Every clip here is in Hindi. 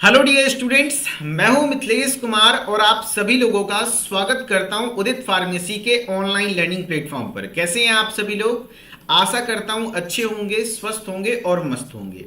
हेलो डियर स्टूडेंट्स, मैं हूं मिथिलेश कुमार और आप सभी लोगों का स्वागत करता हूं उदित फार्मेसी के ऑनलाइन लर्निंग प्लेटफॉर्म पर। कैसे हैं आप सभी लोग? आशा करता हूं अच्छे होंगे, स्वस्थ होंगे और मस्त होंगे।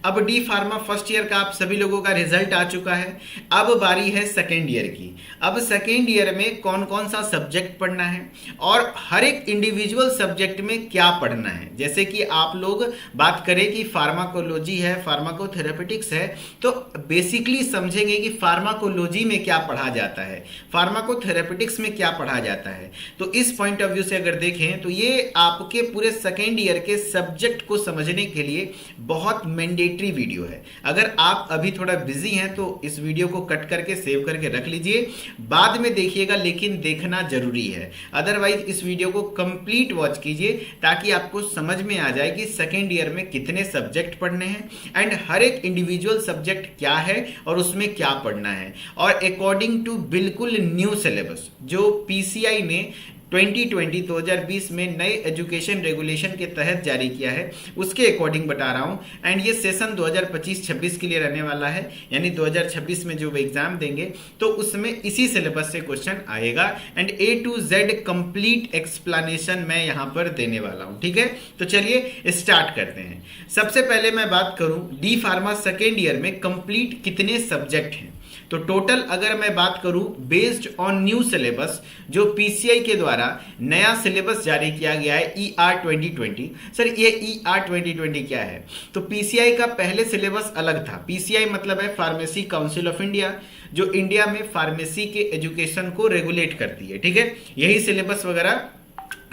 अब डी फार्मा फर्स्ट ईयर का आप सभी लोगों का रिजल्ट आ चुका है। अब बारी है सेकेंड ईयर की। अब सेकेंड ईयर में कौन कौन सा सब्जेक्ट पढ़ना है और हर एक इंडिविजुअल सब्जेक्ट में क्या पढ़ना है। जैसे कि आप लोग बात करें कि फार्माकोलॉजी है, फार्माकोथेरेपेटिक्स है, तो बेसिकली समझेंगे कि फार्माकोलॉजी में क्या पढ़ा जाता है, फार्माकोथेरेपेटिक्स में क्या पढ़ा जाता है। तो इस पॉइंट ऑफ व्यू से अगर देखें तो ये आपके पूरे सेकेंड ईयर के सब्जेक्ट को समझने के लिए बहुत मैंडेटरी वीडियो है। अगर आप अभी थोड़ा बिजी हैं तो इस वीडियो को कट करके सेव करके रख लीजिए, बाद में देखिएगा, लेकिन देखना जरूरी है। अदरवाइज इस वीडियो को कंप्लीट वॉच कीजिए ताकि आपको समझ में आ जाए कि सेकेंड ईयर में कितने सब्जेक्ट पढ़ने हैं एंड हर एक इंडिविजुअल सब्जेक्ट क्या है और उसमें क्या पढ़ना है। और अकॉर्डिंग टू बिल्कुल न्यू सिलेबस जो पीसीआई ने 2020 में नए एजुकेशन रेगुलेशन के तहत जारी किया है, उसके अकॉर्डिंग बता रहा हूं। एंड ये सेशन 2025-26 के लिए रहने वाला है, यानी 2026 में जो वो एग्जाम देंगे तो उसमें इसी सिलेबस से क्वेश्चन आएगा and A to Z complete explanation मैं यहां पर देने वाला हूं। ठीक है, तो चलिए स्टार्ट करते हैं। सबसे पहले मैं बात करूं डी फार्मा सेकेंड ईयर में कंप्लीट कितने सब्जेक्ट हैं। तो टोटल अगर मैं बात करूं बेस्ड ऑन न्यू सिलेबस जो पीसीआई के द्वारा नया सिलेबस जारी किया गया है ER 2020। सर ये ER 2020 क्या है? तो पीसीआई का पहले सिलेबस अलग था। पीसीआई मतलब है फार्मेसी काउंसिल ऑफ इंडिया, जो इंडिया में फार्मेसी के एजुकेशन को रेगुलेट करती है। ठीक है, यही सिलेबस वगैरह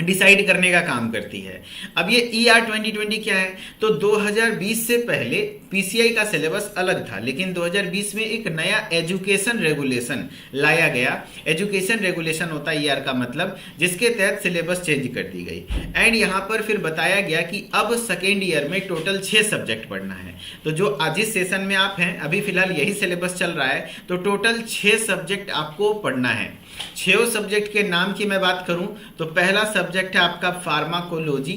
डिसाइड करने का काम करती है। अब ये ER 2020 क्या है? तो 2020 से पहले पीसीआई का सिलेबस अलग था, लेकिन 2020 में एक नया एजुकेशन रेगुलेशन लाया गया। एजुकेशन रेगुलेशन होता है ER का मतलब, जिसके तहत सिलेबस चेंज कर दी गई। एंड यहाँ पर फिर बताया गया कि अब सेकेंड ईयर में टोटल 6 सब्जेक्ट पढ़ना है। तो जो आज इस सेशन में आप हैं, अभी फिलहाल यही सिलेबस चल रहा है, तो टोटल 6 सब्जेक्ट आपको पढ़ना है। 6 सब्जेक्ट के नाम की मैं बात करूं तो पहला सब्जेक्ट है आपका फार्माकोलॉजी,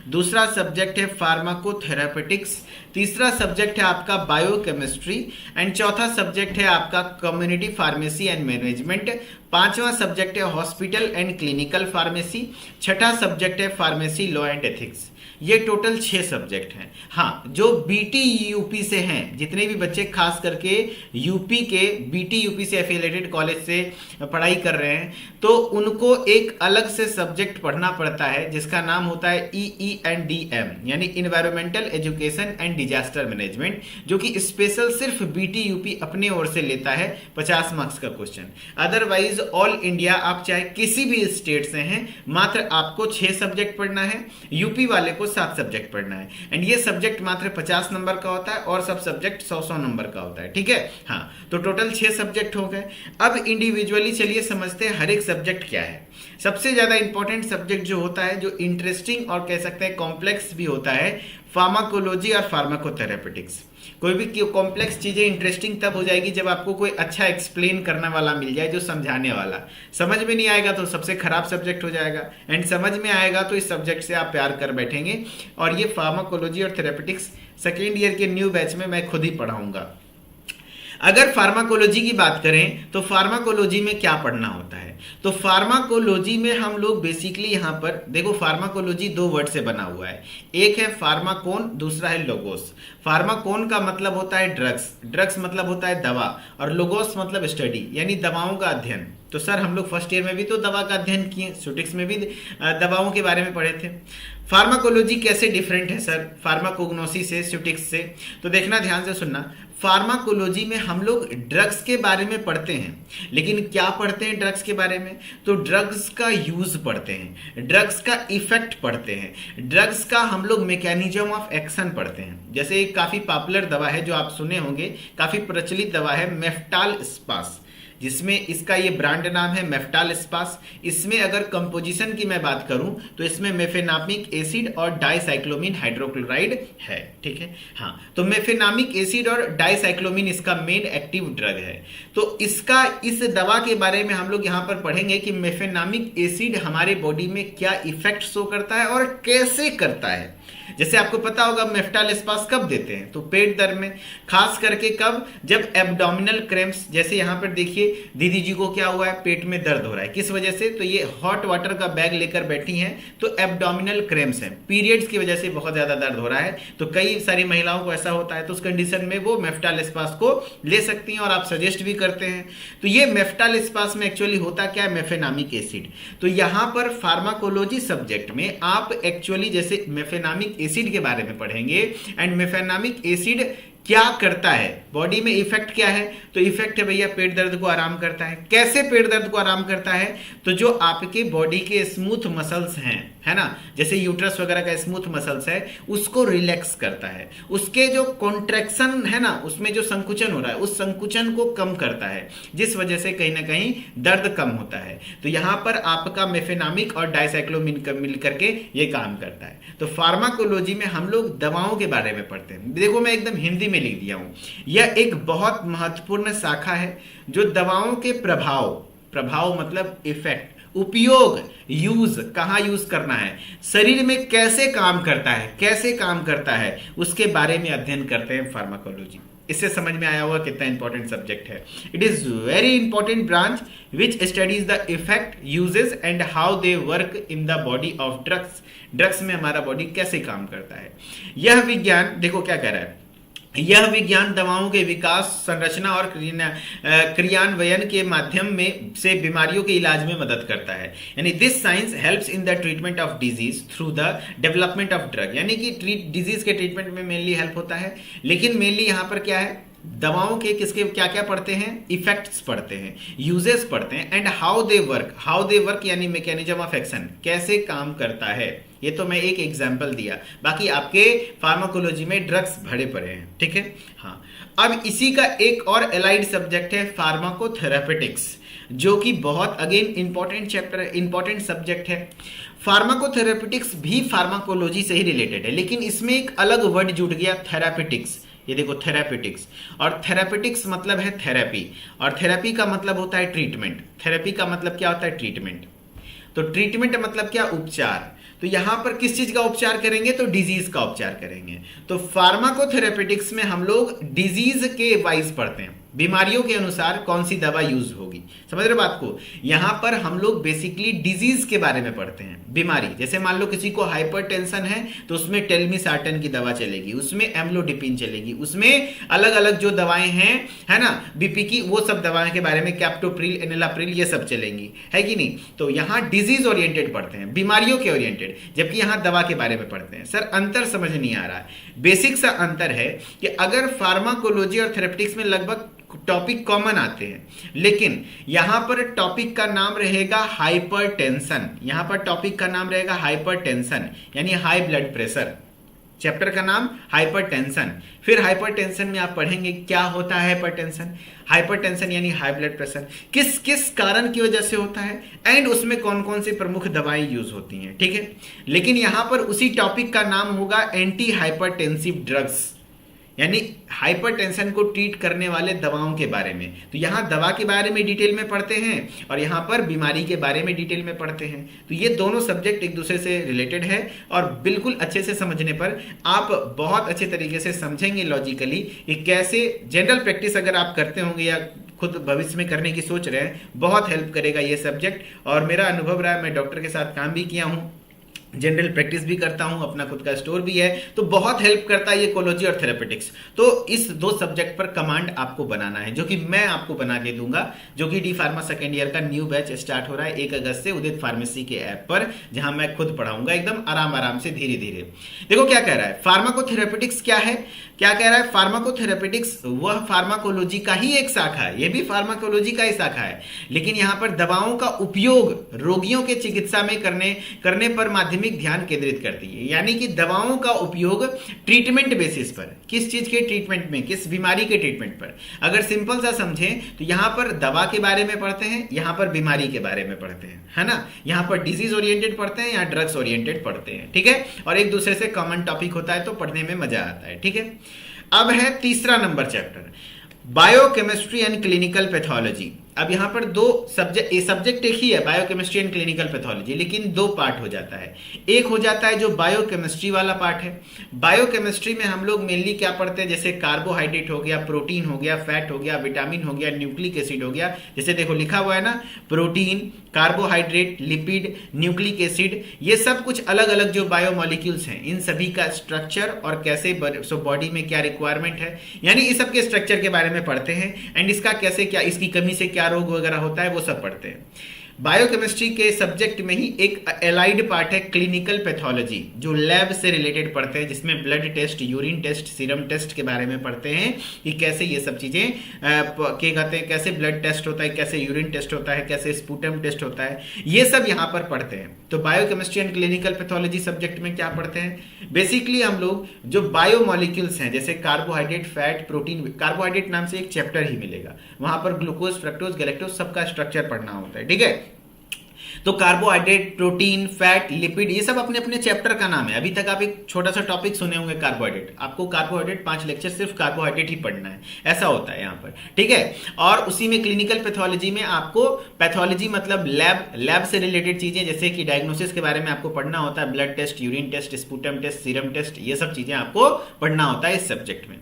दूसरा सब्जेक्ट है फार्माकोथेरेपेटिक्स, तीसरा सब्जेक्ट है आपका बायोकेमिस्ट्री एंड चौथा सब्जेक्ट है आपका कम्युनिटी फार्मेसी एंड मैनेजमेंट, पांचवा सब्जेक्ट है हॉस्पिटल एंड क्लिनिकल फार्मेसी, छठा सब्जेक्ट है फार्मेसी लॉ एंड एथिक्स। ये टोटल 6 सब्जेक्ट हैं। हाँ, जो बीटी यूपी से हैं, जितने भी बच्चे खास करके यूपी के बीटी यूपी से एफिलिएटेड कॉलेज से पढ़ाई कर रहे हैं, तो उनको एक अलग से सब्जेक्ट पढ़ना पड़ता है जिसका नाम होता है EENDM, यानी environmental education and disaster management, जो कि स्पेशल सिर्फ बीटी यूपी अपने ओर से लेता है 50 मार्क्स का क्वेश्चन। अदरवाइज ऑल इंडिया आप चाहे किसी भी स्टेट से हैं, मात्र आपको 6 सब्जेक्ट पढ़ना है, यूपी वाले को 7 सब्जेक्ट पढ़ना है। एंड ये सब्जेक्ट मात्र 50 नंबर का होता है और सब सब्जेक्ट 100 नंबर का होता है। ठीक है, हाँ, तो टोटल 6 सब्जेक्ट हो गए। अब इंडिविजुअली चलिए समझते हैं हर एक सब्जेक्ट क्या है। सबसे ज्यादा इंपॉर्टेंट सब्जेक्ट जो होता है, जो इंटरेस्टिंग और कह सकते हैं कॉम्प्लेक्स भी होता है, फार्माकोलॉजी और फार्माकोथेरेपेटिक्स। कोई भी कॉम्प्लेक्स चीजें इंटरेस्टिंग तब हो जाएगी जब आपको कोई अच्छा एक्सप्लेन करने वाला मिल जाए, जो समझाने वाला। समझ में नहीं आएगा तो सबसे खराब सब्जेक्ट हो जाएगा, एंड समझ में आएगा तो इस सब्जेक्ट से आप प्यार कर बैठेंगे। और ये फार्माकोलॉजी और थेरेपेटिक्स सेकेंड ईयर के न्यू बैच में मैं खुद ही पढ़ाऊंगा। अगर फार्माकोलॉजी की बात करें तो फार्माकोलॉजी में क्या पढ़ना होता है? तो फार्माकोलॉजी में हम लोग बेसिकली यहां पर देखो, फार्माकोलॉजी 2 वर्ड से बना हुआ है। एक है फार्माकोन, दूसरा है लोगोस। फार्माकोन का मतलब होता है ड्रग्स, ड्रग्स मतलब होता है दवा, और लोगोस मतलब स्टडी, यानी दवाओं का अध्ययन। तो सर हम लोग फर्स्ट ईयर में भी तो दवा का अध्ययन किए, स्टैटिस्टिक्स में भी दवाओं के बारे में पढ़े थे। फार्माकोलॉजी कैसे डिफरेंट है सर फार्माकोग्नोसी से, स्टैटिस्टिक्स से? तो देखना, ध्यान से सुनना। फार्माकोलॉजी में हम लोग ड्रग्स के बारे में पढ़ते हैं, लेकिन क्या पढ़ते हैं ड्रग्स के बारे में? तो ड्रग्स का यूज पढ़ते हैं, ड्रग्स का इफेक्ट पढ़ते हैं, ड्रग्स का हम लोग मैकेनिज्म ऑफ एक्शन पढ़ते हैं। जैसे एक काफी पॉपुलर दवा है जो आप सुने होंगे, काफी प्रचलित दवा है मेफ्टाल स्पास, जिसमें इसका ये ब्रांड नाम है मेफ्टाल स्पास। इसमें अगर कंपोजिशन की मैं बात करूं तो इसमें मेफेनामिक एसिड और डाइसाइक्लोमिन हाइड्रोक्लोराइड है। ठीक है, हाँ, तो मेफेनामिक एसिड और डाइसाइक्लोमिन इसका मेन एक्टिव ड्रग है। तो इसका, इस दवा के बारे में हम लोग यहां पर पढ़ेंगे कि मेफेनामिक एसिड हमारे बॉडी में क्या इफेक्ट शो करता है और कैसे करता है। जैसे आपको पता होगा मेफ्टाल स्पास कब देते हैं, तो पेट दर्द में, खास करके कब, जब एब्डोमिनल क्रैम्प्स, जैसे यहाँ पर देखिए दीदी जी को क्या हुआ है, पेट में दर्द हो रहा है, किस वजह से, तो ये हॉट वाटर का बैग लेकर बैठी हैं, तो एब्डोमिनल क्रैम्प्स हैं, पीरियड्स की वजह से बहुत ज्यादा दर्द हो रहा है, तो कई सारी महिलाओं को ऐसा होता है, तो उस कंडीशन में वो मेफ्टाल स्पास को ले सकती हैं और आप सजेस्ट भी करते हैं। तो ये मेफ्टाल स्पास में एक्चुअली होता क्या है, मेफेनामिक एसिड। तो यहाँ पर फार्माकोलॉजी सब्जेक्ट में आप एक्चुअली जैसे मेफेनामिक एसिड के बारे में पढ़ेंगे, एंड मेफेनामिक एसिड क्या करता है, बॉडी में इफेक्ट क्या है, तो इफेक्ट है भैया पेट दर्द को आराम करता है। कैसे पेट दर्द को आराम करता है, तो जो आपके बॉडी के स्मूथ मसल्स हैं, है ना, जैसे यूट्रस वगैरह का स्मूथ मसल्स है, उसको रिलैक्स करता है, उसके जो कॉन्ट्रैक्शन है ना, उसमें जो संकुचन हो रहा है, उस संकुचन को कम करता है, जिस वजह से कहीं ना कहीं दर्द कम होता है। तो यहां पर आपका मेफेनामिक और डाइसाइक्लोमिन मिलकर के ये काम करता है। तो फार्माकोलॉजी में हम लोग दवाओं के बारे में पढ़ते हैं। देखो मैं एकदम हिंदी में लिख दिया हूं, यह एक बहुत महत्वपूर्ण शाखा है जो दवाओं के प्रभाव मतलब इफेक्ट, उपयोग, यूज, कहां यूज करना है, शरीर में कैसे काम करता है, उसके बारे में अध्ययन करते हैं फार्माकोलॉजी। इससे समझ में आया होगा कितना इंपॉर्टेंट सब्जेक्ट है। It is very important branch which studies the effect, uses and how they work in the body of drugs में हमारा बॉडी कैसे काम करता है। यह विज्ञान, देखो क्या कह रहा है, यह विज्ञान दवाओं के विकास, संरचना और क्रियान्वयन के माध्यम में से बीमारियों के इलाज में मदद करता है। यानी this science helps in the treatment of disease through the development of drug, यानी कि डिजीज के ट्रीटमेंट में मेनली हेल्प होता है। लेकिन मेनली यहाँ पर क्या है, दवाओं के किसके क्या क्या पढ़ते हैं, इफेक्ट्स पढ़ते हैं, यूजेस पढ़ते हैं, एंड हाउ दे वर्क यानी मैकेनिज्म ऑफ एक्शन, कैसे काम करता है। ये तो मैं एक एग्जांपल दिया, बाकी आपके फार्माकोलॉजी में ड्रग्स भरे पड़े हैं, ठीक है। हाँ, अब इसी का एक और एलाइड सब्जेक्ट है फार्माकोथेरेपेटिक्स, जो कि बहुत अगेन इंपॉर्टेंट सब्जेक्ट है। फार्माकोथेरेपेटिक्स भी फार्माकोलॉजी से ही रिलेटेड है, लेकिन इसमें एक अलग वर्ड जुड़ गया, थेरापेटिक्स। ये देखो थेरापेटिक्स, और थेरापेटिक्स मतलब है थेरेपी, और थेरेपी का मतलब होता है ट्रीटमेंट। थेरेपी का मतलब क्या होता है, ट्रीटमेंट। तो ट्रीटमेंट मतलब क्या, उपचार। तो यहां पर किस चीज का उपचार करेंगे, तो डिजीज का उपचार करेंगे। तो फार्माकोथेरेपेटिक्स में हम लोग डिजीज के वाइज पढ़ते हैं, बीमारियों के अनुसार कौन सी दवा यूज होगी। समझ रहे बात को, यहां पर हम लोग बेसिकली डिजीज के बारे में पढ़ते हैं, बीमारी। जैसे मान लो किसी को हाइपरटेंशन है, तो उसमें टेल्मिसार्टन की दवा चलेगी, उसमें एम्लोडिपिन चलेगी, उसमें अलग अलग जो दवाएं हैं, है ना, बीपी की, वो सब दवाएं के बारे में कैप्टोप्रिल, एनिलाप्रिल, ये सब चलेंगी, है कि नहीं। तो यहां डिजीज ओरिएंटेड पढ़ते हैं, बीमारियों के ओरिएंटेड, जबकि यहां दवा के बारे में पढ़ते हैं। सर अंतर समझ नहीं आ रहा है। बेसिक सा अंतर है कि अगर फार्माकोलॉजी और थेरेपेटिक्स में लगभग टॉपिक कॉमन आते हैं, लेकिन यहां पर टॉपिक का नाम रहेगा हाइपरटेंशन। यहां पर टॉपिक का नाम रहेगा हाइपरटेंशन, यानी हाई ब्लड प्रेशर। चैप्टर का नाम हाइपरटेंशन। फिर हाइपरटेंशन में आप पढ़ेंगे क्या होता है हाइपरटेंशन। हाइपरटेंशन यानी हाई ब्लड प्रेशर किस किस कारण की वजह से होता है, एंड उसमें कौन कौन सी प्रमुख दवाएं यूज होती हैं, ठीक है। लेकिन यहां पर उसी टॉपिक का नाम होगा एंटी हाइपरटेंसिव ड्रग्स, यानी हाइपरटेंशन को ट्रीट करने वाले दवाओं के बारे में। तो यहां दवा के बारे में डिटेल में पढ़ते हैं और यहां पर बीमारी के बारे में डिटेल में पढ़ते हैं। तो ये दोनों सब्जेक्ट एक दूसरे से रिलेटेड है, और बिल्कुल अच्छे से समझने पर आप बहुत अच्छे तरीके से समझेंगे लॉजिकली कि कैसे जनरल प्रैक्टिस अगर आप करते होंगे या खुद भविष्य में करने की सोच रहे हैं, बहुत हेल्प करेगा ये सब्जेक्ट। और मेरा अनुभव रहा है, मैं डॉक्टर के साथ काम भी किया हूँ, जनरल प्रैक्टिस भी करता हूं, अपना खुद का स्टोर भी है, तो बहुत हेल्प करता है ये कोलॉजी और थेरेपेटिक्स। तो इस दो सब्जेक्ट पर कमांड आपको बनाना है, जो कि मैं आपको बना के दूंगा, जो कि डी फार्मा सेकेंड ईयर का न्यू बैच स्टार्ट हो रहा है 1 अगस्त से उदित फार्मेसी के ऐप पर, जहां मैं खुद पढ़ाऊंगा एकदम आराम से, धीरे धीरे। देखो क्या कह रहा है, फार्माकोथेरेपेटिक्स क्या है, क्या कह रहा है, फार्माकोथेरेपेटिक्स वह फार्माकोलॉजी का ही एक शाखा है, यह भी फार्माकोलॉजी का ही शाखा है, लेकिन यहां पर दवाओं का उपयोग रोगियों के चिकित्सा में करने पर माध्यमिक ध्यान केंद्रित करती है। यानी कि दवाओं का उपयोग ट्रीटमेंट बेसिस पर, किस चीज के ट्रीटमेंट में, किस बीमारी के ट्रीटमेंट पर। अगर सिंपल सा समझें तो यहां पर दवा के बारे में पढ़ते हैं, यहां पर बीमारी के बारे में पढ़ते हैं, है ना। यहां पर डिजीज ओरिएंटेड पढ़ते हैं, यहां ड्रग्स ओरिएंटेड पढ़ते हैं, ठीक है। और एक दूसरे से कॉमन टॉपिक होता है तो पढ़ने में मजा आता है, ठीक है। अब है तीसरा number chapter, biochemistry and clinical pathology. अब यहाँ पर दो सब्जेक्ट एक ही है, बायोकेमिस्ट्री एंड क्लिनिकल पैथोलॉजी, लेकिन दो पार्ट हो जाता है। एक हो जाता है जो बायोकेमिस्ट्री वाला पार्ट है। बायोकेमिस्ट्री में हम लोग मेनली क्या पढ़ते हैं, जैसे कार्बोहाइड्रेट हो गया, प्रोटीन हो गया, फैट हो गया, विटामिन हो गया, न्यूक्लिक एसिड हो गया। जैसे देखो लिखा हुआ है ना, protein, carbohydrate, lipid, nucleic acid, ये सब कुछ अलग अलग जो बायोमोलिक्यूल्स हैं, इन सभी का स्ट्रक्चर और कैसे बॉडी में क्या रिक्वायरमेंट है, यानी इस सब के स्ट्रक्चर के बारे में पढ़ते हैं। एंड इसका कैसे क्या, इसकी कमी से क्या रोग वगैरह होता है, वो सब पढ़ते हैं। बायोकेमिस्ट्री के सब्जेक्ट में ही एक एलाइड पार्ट है क्लिनिकल पैथोलॉजी, जो लैब से रिलेटेड पढ़ते हैं, जिसमें blood test, urine test, serum test के बारे में पढ़ते हैं कि कैसे ये सब चीजें क्या कहते हैं, कैसे ब्लड टेस्ट होता है, कैसे यूरिन टेस्ट होता है, कैसे स्पूटम टेस्ट होता है, ये सब यहाँ पर पढ़ते हैं। तो biochemistry and clinical pathology subject में क्या पढ़ते हैं, बेसिकली हम लोग जो बायोमोलिक्यूल्स हैं, जैसे कार्बोहाइड्रेट, फैट, प्रोटीन, कार्बोहाइड्रेट नाम से एक चैप्टर ही मिलेगा, वहां पर ग्लूकोज, फ्रक्टोज, गैलेक्टोज सबका स्ट्रक्चर पढ़ना होता है, ठीक है। तो कार्बोहाइड्रेट, प्रोटीन, फैट, लिपिड, ये सब अपने अपने चैप्टर का नाम है। अभी तक आप एक छोटा सा टॉपिक सुने होंगे कार्बोहाइड्रेट, आपको कार्बोहाइड्रेट 5 लेक्चर सिर्फ कार्बोहाइड्रेट ही पढ़ना है, ऐसा होता है यहाँ पर, ठीक है। और उसी में क्लिनिकल पैथोलॉजी में आपको पैथोलॉजी मतलब लैब से रिलेटेड चीजें, जैसे कि डायग्नोसिस के बारे में आपको पढ़ना होता है, blood test, urine test, sputum test, serum test, ये सब चीजें आपको पढ़ना होता है इस सब्जेक्ट में।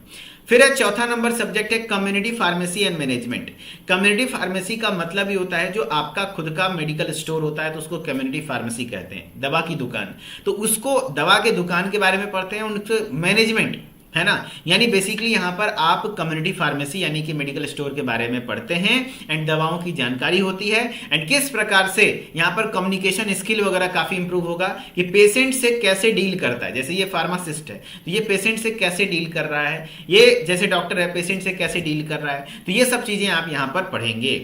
फिर चौथा नंबर सब्जेक्ट है community pharmacy and management. Community pharmacy का मतलब ही होता है जो आपका खुद का मेडिकल स्टोर होता है, तो उसको कम्युनिटी फार्मेसी कहते हैं, दवा की दुकान। तो उसको दवा के दुकान के बारे में पढ़ते हैं, उनसे मैनेजमेंट है ना, यानी बेसिकली यहाँ पर आप कम्युनिटी फार्मेसी यानी कि मेडिकल स्टोर के बारे में पढ़ते हैं एंड दवाओं की जानकारी होती है एंड किस प्रकार से यहाँ पर कम्युनिकेशन स्किल वगैरह काफी इंप्रूव होगा कि पेशेंट से कैसे डील करता है। जैसे ये फार्मासिस्ट है तो ये पेशेंट से कैसे डील कर रहा है, ये जैसे डॉक्टर है पेशेंट से कैसे डील कर रहा है, तो ये सब चीजें आप यहाँ पर पढ़ेंगे।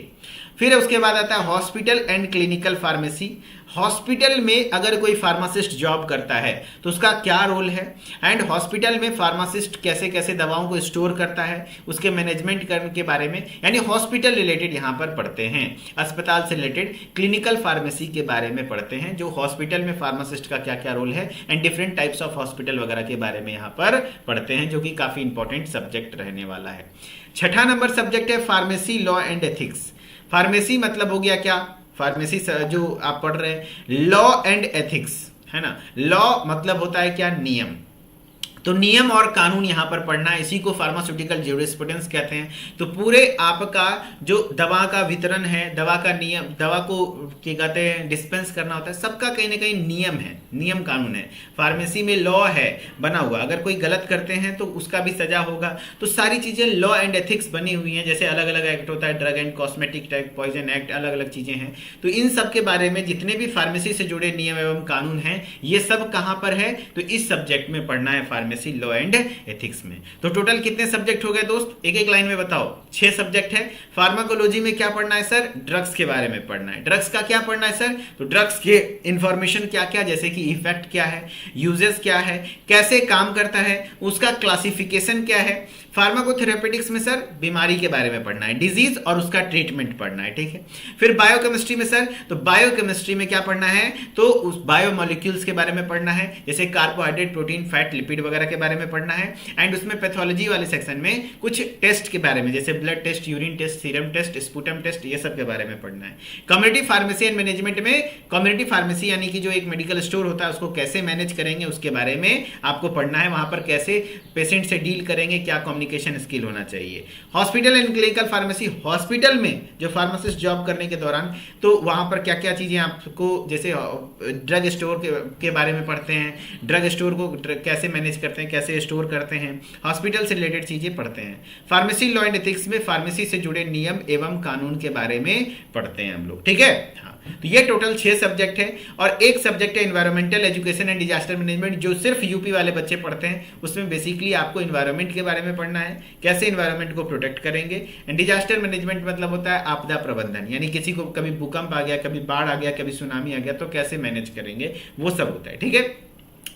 फिर उसके बाद आता है hospital and clinical pharmacy. Hospital में अगर कोई फार्मासिस्ट जॉब करता है तो उसका क्या रोल है, एंड हॉस्पिटल में फार्मासिस्ट कैसे कैसे दवाओं को स्टोर करता है, उसके मैनेजमेंट करने के बारे में, यानी हॉस्पिटल रिलेटेड यहाँ पर पढ़ते हैं। अस्पताल से रिलेटेड क्लिनिकल फार्मेसी के बारे में पढ़ते हैं, जो हॉस्पिटल में फार्मासिस्ट का क्या क्या रोल है and different types of hospital वगैरह के बारे में यहाँ पर पढ़ते हैं, जो कि काफी इंपॉर्टेंट सब्जेक्ट रहने वाला है। छठा नंबर सब्जेक्ट है pharmacy law and ethics. Pharmacy मतलब हो गया क्या, फार्मेसी जो आप पढ़ रहे हैं लॉ एंड एथिक्स है ना। लॉ मतलब होता है क्या, नियम, तो नियम और कानून यहां पर पढ़ना है, इसी को फार्मास्यूटिकल ज्यूरिस्प्रूडेंस कहते हैं। तो पूरे आपका जो दवा का वितरण है, दवा का नियम, दवा को क्या कहते हैं डिस्पेंस करना होता है, सबका कहीं ना कहीं नियम है, नियम कानून है। फार्मेसी में लॉ है बना हुआ, अगर कोई गलत करते हैं तो उसका भी सजा होगा। तो सारी चीजें लॉ एंड एथिक्स बनी हुई हैं, जैसे अलग अलग एक्ट होता है, drug and cosmetic act, poison act, अलग अलग चीजें हैं। तो इन सब के बारे में जितने भी फार्मेसी से जुड़े नियम एवं कानून हैं, ये सब कहां पर है, तो इस सब्जेक्ट में पढ़ना है, फार्मेसी लॉ एंड एथिक्स में। तो टोटल कितने सब्जेक्ट हो गए दोस्त, एक एक लाइन में बताओ। 6 सब्जेक्ट है। फार्माकोलॉजी में क्या पढ़ना है सर, ड्रग्स के बारे में पढ़ना है। ड्रग्स का क्या पढ़ना है सर, तो ड्रग्स के इंफॉर्मेशन क्या क्या, जैसे कि इफेक्ट क्या है, यूजेस क्या है, कैसे काम करता है, उसका क्लासिफिकेशन क्या है। फार्माकोथेरेपेटिक्स में सर बीमारी के बारे में पढ़ना है, डिजीज और उसका ट्रीटमेंट पढ़ना है, ठीक है। फिर बायोकेमिस्ट्री में सर, तो बायोकेमिस्ट्री में क्या पढ़ना है, तो उस बायोमोलिक्यूल्स के बारे में पढ़ना है, जैसे कार्बोहाइड्रेट, प्रोटीन, फैट, लिपिड वगैरह के बारे में पढ़ना है। एंड उसमें पैथोलॉजी वाले सेक्शन में कुछ टेस्ट के बारे में, जैसे blood test, urine test, serum test, sputum test, ये सब के बारे में पढ़ना है। कम्युनिटी फार्मेसी एंड मैनेजमेंट में कम्युनिटी फार्मेसी यानी कि जो एक मेडिकल स्टोर होता है उसको कैसे मैनेज करेंगे उसके बारे में आपको पढ़ना है, वहां पर कैसे पेशेंट से डील करेंगे, क्या कम्युनिकेशन स्किल होना चाहिए। Hospital and clinical pharmacy, hospital में जो फार्मासिस्ट जॉब करने के दौरान तो वहां पर क्या क्या चीजें आपको, जैसे ड्रग स्टोर के बारे में पढ़ते हैं, ड्रग स्टोर को कैसे मैनेज करते हैं, कैसे स्टोर करते हैं, हॉस्पिटल से रिलेटेड चीजें पढ़ते हैं। फार्मेसी लॉ एंड एथिक्स में फार्मेसी से जुड़े नियम एवं कानून के बारे में पढ़ते हैं हम लोग, ठीक है। हाँ, तो ये टोटल 6 सब्जेक्ट है। और एक सब्जेक्ट है environmental education and disaster management, जो सिर्फ यूपी वाले बच्चे पढ़ते हैं। उसमें बेसिकली आपको एनवायरमेंट के बारे में पढ़ना है, कैसे एनवायरमेंट को प्रोटेक्ट करेंगे। एंड डिजास्टर मैनेजमेंट मतलब होता है आपदा प्रबंधन, यानी किसी को कभी भूकंप आ गया, कभी बाढ़ आ गया, कभी सुनामी आ गया, तो कैसे मैनेज करेंगे, वो सब होता है, ठीक है।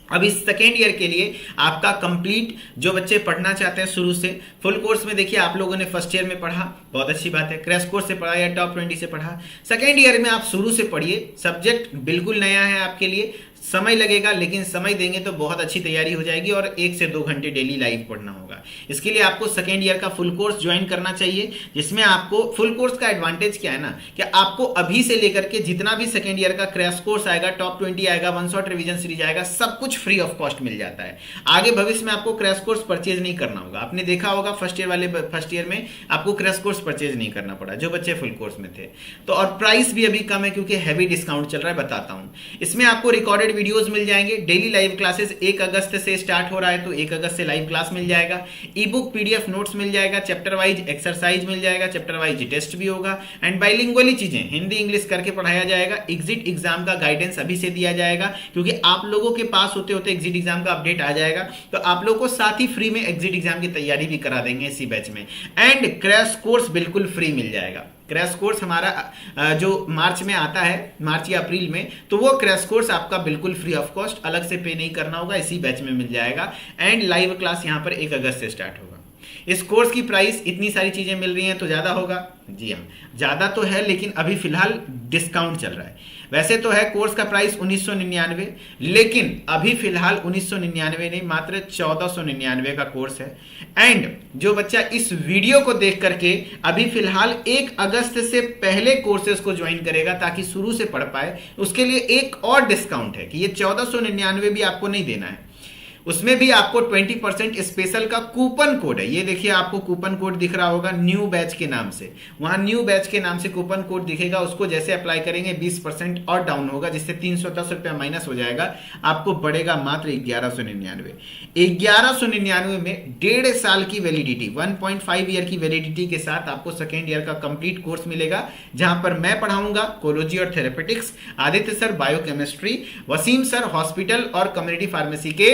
अब इस सेकेंड ईयर के लिए आपका कंप्लीट जो बच्चे पढ़ना चाहते हैं शुरू से, फुल कोर्स में देखिए आप लोगों ने फर्स्ट ईयर में पढ़ा, बहुत अच्छी बात है, क्रैश कोर्स से पढ़ा या टॉप 20 से पढ़ा। सेकेंड ईयर में आप शुरू से पढ़िए, सब्जेक्ट बिल्कुल नया है आपके लिए, समय लगेगा, लेकिन समय देंगे तो बहुत अच्छी तैयारी हो जाएगी और 1 से 2 घंटे डेली लाइव पढ़ना होगा। इसके लिए आपको सेकेंड ईयर का फुल कोर्स ज्वाइन करना चाहिए, जिसमें आपको फुल कोर्स का एडवांटेज क्या है ना, कि आपको अभी से लेकर के जितना भी सेकेंड ईयर का क्रैश कोर्स आएगा, टॉप 20 आएगा, वन शॉट रिवीजन सीरीज आएगा, सब कुछ फ्री ऑफ कॉस्ट मिल जाता है। आगे भविष्य में आपको क्रैश कोर्स परचेज नहीं करना होगा। आपने देखा होगा फर्स्ट ईयर में आपको क्रैश कोर्स परचेज नहीं करना पड़ा जो बच्चे फुल कोर्स में थे। तो और प्राइस भी अभी कम है क्योंकि हैवी डिस्काउंट चल रहा है, बताता हूं। इसमें आपको रिकॉर्डेड वीडियोस मिल जाएंगे, डेली लाइव क्लासेस 1 अगस्त से स्टार्ट हो रहा है तो 1 अगस्त से लाइव क्लास मिल जाएगा, ई बुक पीडीएफ नोट्स मिल जाएगा, चैप्टर वाइज एक्सरसाइज मिल जाएगा, चैप्टर वाइज टेस्ट भी होगा, एंड बाइलिंगुअली चीजें हिंदी इंग्लिश करके पढ़ाया जाएगा। एग्जिट एग्जाम का गाइडेंस अभी से दिया जाएगा क्योंकि आप लोगों के पास होते होते एग्जिट एग्जाम का अपडेट आ जाएगा, तो आप लोगों को साथ ही फ्री में एग्जिट एग्जाम की तैयारी भी करा देंगे इसी बैच में। एंड क्रैश कोर्स बिल्कुल फ्री मिल जाएगा। क्रैश कोर्स हमारा जो मार्च में आता है, मार्च या अप्रैल में, तो वो क्रैश कोर्स आपका बिल्कुल फ्री ऑफ कॉस्ट, अलग से पे नहीं करना होगा, इसी बैच में मिल जाएगा। एंड लाइव क्लास यहां पर 1 अगस्त से स्टार्ट होगा। इस कोर्स की प्राइस, इतनी सारी चीजें मिल रही हैं तो ज्यादा होगा? जी हाँ, ज्यादा तो है, लेकिन अभी फिलहाल डिस्काउंट चल रहा है। वैसे तो है कोर्स का प्राइस 1999, लेकिन अभी फिलहाल 1999 नहीं, मात्र 1499 का कोर्स है। एंड जो बच्चा इस वीडियो को देख करके अभी फिलहाल 1 अगस्त से पहले कोर्सेज को ज्वाइन करेगा ताकि शुरू से पढ़ पाए, उसके लिए एक और डिस्काउंट है कि ये 1499 भी आपको नहीं देना है, उसमें भी आपको 20% स्पेशल का कूपन कोड है। ये देखिए, आपको कूपन कोड दिख रहा होगा न्यू बैच के नाम से, वहां न्यू बैच के नाम से कूपन कोड दिखेगा, उसको जैसे अप्लाई करेंगे 20% और डाउन होगा, जिससे 310 रुपया माइनस हो जाएगा, आपको पड़ेगा मात्र 1199। 1199 में 1.5 साल की वैलिडिटी, 1.5 ईयर की वैलिडिटी के साथ आपको सेकेंड ईयर का कंप्लीट कोर्स मिलेगा, जहां पर मैं पढ़ाऊंगा कोलॉजी और therapeutics, Aditya sir biochemistry, Wasim sir hospital और कम्युनिटी फार्मेसी के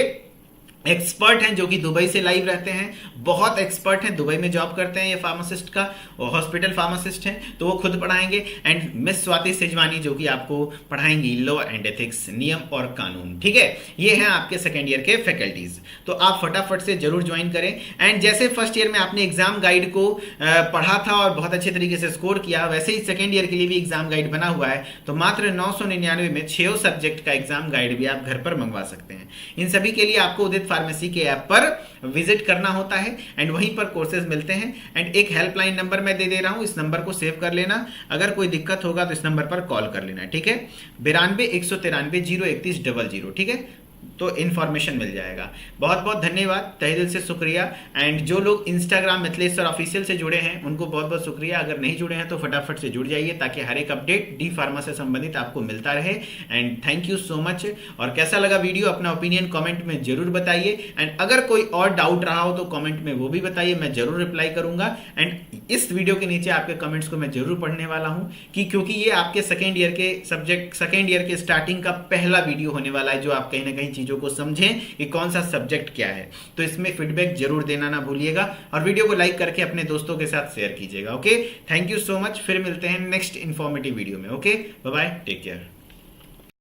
एक्सपर्ट हैं जो कि दुबई से लाइव रहते हैं, बहुत एक्सपर्ट हैं, दुबई में जॉब करते हैं ये फार्मासिस्ट का, और हॉस्पिटल फार्मासिस्ट हैं, तो वो खुद पढ़ाएंगे। एंड मिस स्वाति सेजवानी जो कि आपको पढ़ाएंगी लॉ एंड एथिक्स, नियम और कानून। ठीक है, ये हैं आपके सेकेंड ईयर के फैकल्टीज, तो आप फटाफट से जरूर ज्वाइन करें। एंड जैसे फर्स्ट ईयर में आपने एग्जाम गाइड को पढ़ा था और बहुत अच्छे तरीके से स्कोर किया, वैसे ही सेकेंड ईयर के लिए भी एग्जाम गाइड बना हुआ है, तो मात्र 999 में 6 सब्जेक्ट का एग्जाम गाइड भी आप घर पर मंगवा सकते हैं। इन सभी के लिए आपको उदित फार्मेसी के ऐप पर विजिट करना होता है एंड वहीं पर कोर्सेज मिलते हैं। एंड एक हेल्पलाइन नंबर मैं दे दे रहा हूं, इस नंबर को सेव कर लेना, अगर कोई दिक्कत होगा तो इस नंबर पर कॉल कर लेना। ठीक है, 92 193 031 00। ठीक है, तो इन्फॉर्मेशन मिल जाएगा। बहुत बहुत धन्यवाद, तहे दिल से शुक्रिया। एंड जो लोग इंस्टाग्राम मिथिलेश सर ऑफिशियल से जुड़े हैं उनको बहुत बहुत शुक्रिया, अगर नहीं जुड़े हैं तो फटाफट से जुड़ जाइए ताकि हर एक अपडेट डी फार्मा से संबंधित आपको मिलता रहे। And thank you so much. और कैसा लगा वीडियो, अपना ओपिनियन कमेंट में जरूर बताइए। एंड अगर कोई और डाउट रहा हो तो कमेंट में वो भी बताइए, मैं जरूर रिप्लाई करूंगा। एंड इस वीडियो के नीचे आपके कमेंट्स को मैं जरूर पढ़ने वाला हूं कि क्योंकि ये आपके सेकेंड ईयर के सब्जेक्ट, सेकेंड ईयर के स्टार्टिंग का पहला वीडियो होने वाला है, जो आप कहीं ना कहीं चीजों को समझें कि कौन सा सब्जेक्ट क्या है। तो इसमें फीडबैक जरूर देना ना भूलिएगा और वीडियो को लाइक करके अपने दोस्तों के साथ शेयर कीजिएगा। Okay, thank you so much. फिर मिलते हैं नेक्स्ट इंफॉर्मेटिव वीडियो में। Okay, bye bye, take care.